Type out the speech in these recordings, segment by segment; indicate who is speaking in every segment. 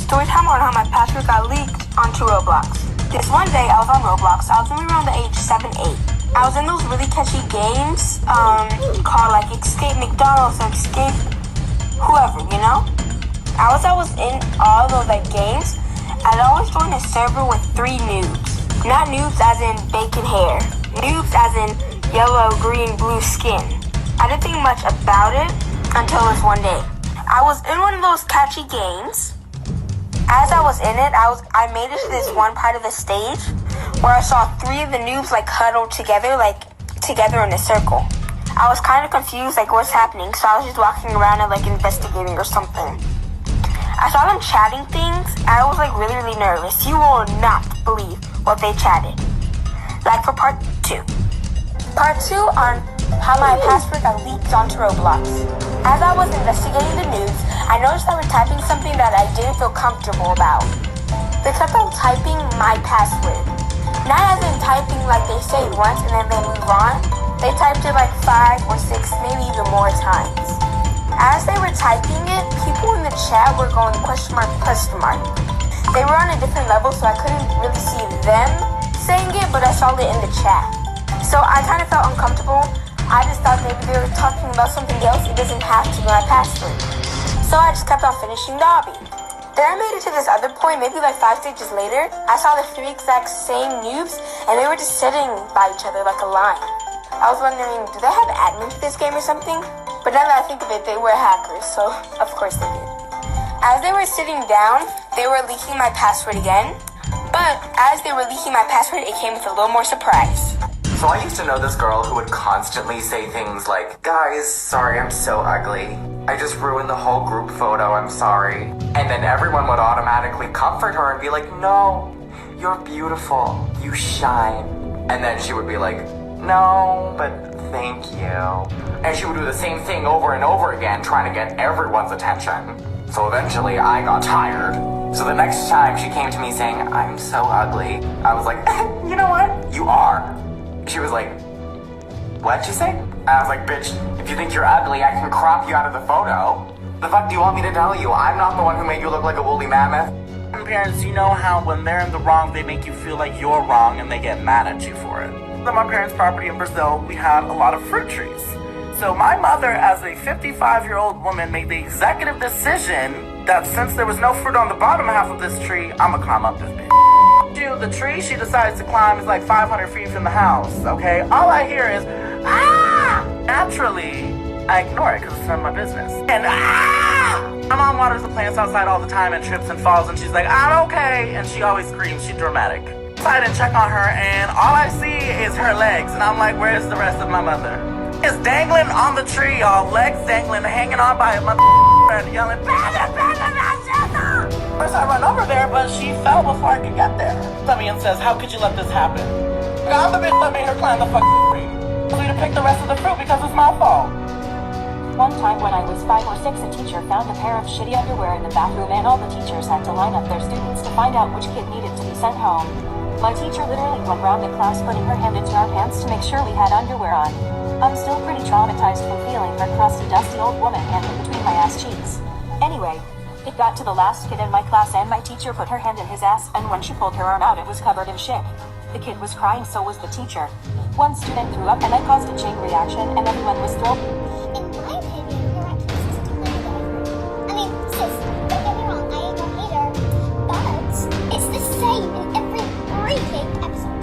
Speaker 1: Story time on how my password got leaked onto Roblox. This one day I was on Roblox. I was maybe around the age 7, 8. I was in those really catchy games called like Escape McDonald's or Escape whoever, you know? I was in all those like games. I'd always join a server with 3 noobs. Not noobs as in bacon hair. Noobs as in yellow, green, blue skin. I didn't think much about it until this one day. I was in one of those catchy games. As I was in it, I made it to this one part of the stage where I saw 3 of the noobs like huddled together, together in a circle. I was kind of confused, like what's happening, so I was just walking around and like investigating or something. I saw them chatting things, and I was like really, really nervous. You will not believe what they chatted. Like for part 2. Part 2 on how my password got leaked onto Roblox. As I was investigating the news, I noticed they were typing something that I didn't feel comfortable about. They kept on typing my password. Not as in typing like they say it once and then they move on. They typed it like 5 or 6, maybe even more times. As they were typing it, people in the chat were going question mark. They were on a different level, so I couldn't really see them saying it, but I saw it in the chat. So I kind of felt uncomfortable. I just thought maybe they were talking about something else. It doesn't have to be my password. So I just kept on finishing the obby. Then I made it to this other point, maybe like 5 stages later. I saw the 3 exact same noobs, and they were just sitting by each other like a line. I was wondering, do they have admin to this game or something? But now that I think of it, they were hackers, so of course they did. As they were sitting down, they were leaking my password again. But as they were leaking my password, it came with a little more surprise.
Speaker 2: So I used to know this girl who would constantly say things like, "Guys, sorry I'm so ugly. I just ruined the whole group photo, I'm sorry." And then everyone would automatically comfort her and be like, "No, you're beautiful. You shine." And then she would be like, "No, but thank you." And she would do the same thing over and over again, trying to get everyone's attention. So eventually I got tired. So the next time she came to me saying, "I'm so ugly," I was like, "You know what? You are." She was like, "What'd you say?" I was like, "Bitch, if you think you're ugly, I can crop you out of the photo. The fuck do you want me to tell you? I'm not the one who made you look like a woolly mammoth."
Speaker 3: Parents, you know how when they're in the wrong, they make you feel like you're wrong and they get mad at you for it. On my parents' property in Brazil, we had a lot of fruit trees. So my mother, as a 55-year-old woman, made the executive decision that since there was no fruit on the bottom half of this tree, I'ma climb up this bitch. The tree she decides to climb is like 500 feet from the house, okay? All I hear is, "Ah!" Naturally, I ignore it because it's none of my business. And "Ah!" My mom waters the plants outside all the time and trips and falls, and she's like, "I'm okay," and she always screams. She's dramatic. I didn't check on her, and all I see is her legs, and I'm like, "Where's the rest of my mother?" It's dangling on the tree, y'all, legs dangling, hanging on by a mother and yelling, "Bella, Bella, Bella!" First I run over there, but she fell before I could get there. Comes me and says, "How could you let this happen?" I'm the bitch that made her climb the tree. For me to pick the rest of the fruit because it's my fault.
Speaker 4: One time when I was 5 or 6, a teacher found a pair of shitty underwear in the bathroom, and all the teachers had to line up their students to find out which kid needed to be sent home. My teacher literally went round the class putting her hand into our pants to make sure we had underwear on. I'm still pretty traumatized from feeling her crusty, dusty old woman hand in between my ass cheeks. Anyway, it got to the last kid in my class, and my teacher put her hand in his ass, and when she pulled her arm out, it was covered in shit. The kid was crying, so was the teacher. One student threw up, and that caused a chain reaction, and everyone was thrilled.
Speaker 5: In my opinion, her actions is I mean, sis, don't get me wrong, I ain't no hater, but it's the same in every freaking episode.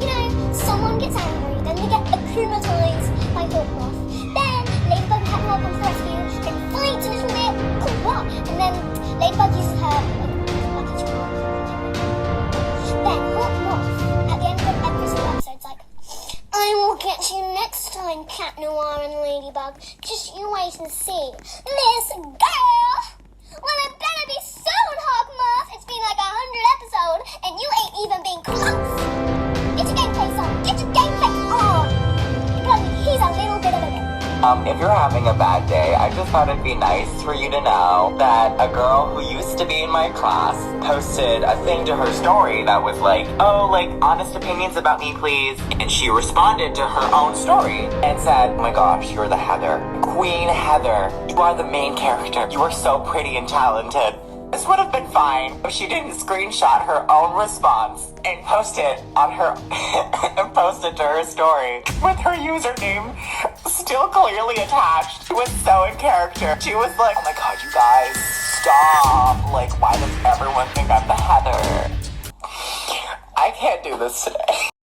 Speaker 5: You know, someone gets angry, then they get acclimatized by Roblox. Then Ladybug had to help them to the rescue, then fights a little bit, cool, what? And then Ladybug uses her lucky charm. Then Roblox, at the end of every single episode, it's like, "I will get you next time, Cat Noir and Ladybug. Just you wait and see. This girl, well, it better be so hot, Muff. It's been like 100 episodes, and you ain't even been close. Get your gameplay on. Get your gameplay on. Because he's a little bit of a bitch."
Speaker 2: If you're having a bad day, I just thought it'd be nice for you to know that a girl who used to be in my class posted a thing to her story that was like, "Oh, like, honest opinions about me, please." And she responded to her own story and said, "Oh my gosh, you're the Heather. Queen Heather. You are the main character. You are so pretty and talented." This would have been fine if she didn't screenshot her own response and post it on her and post it to her story with her username still clearly attached. She was so in character. She was like, oh my god, you guys, stop. Like, why does everyone think I'm the Heather? I can't do this today.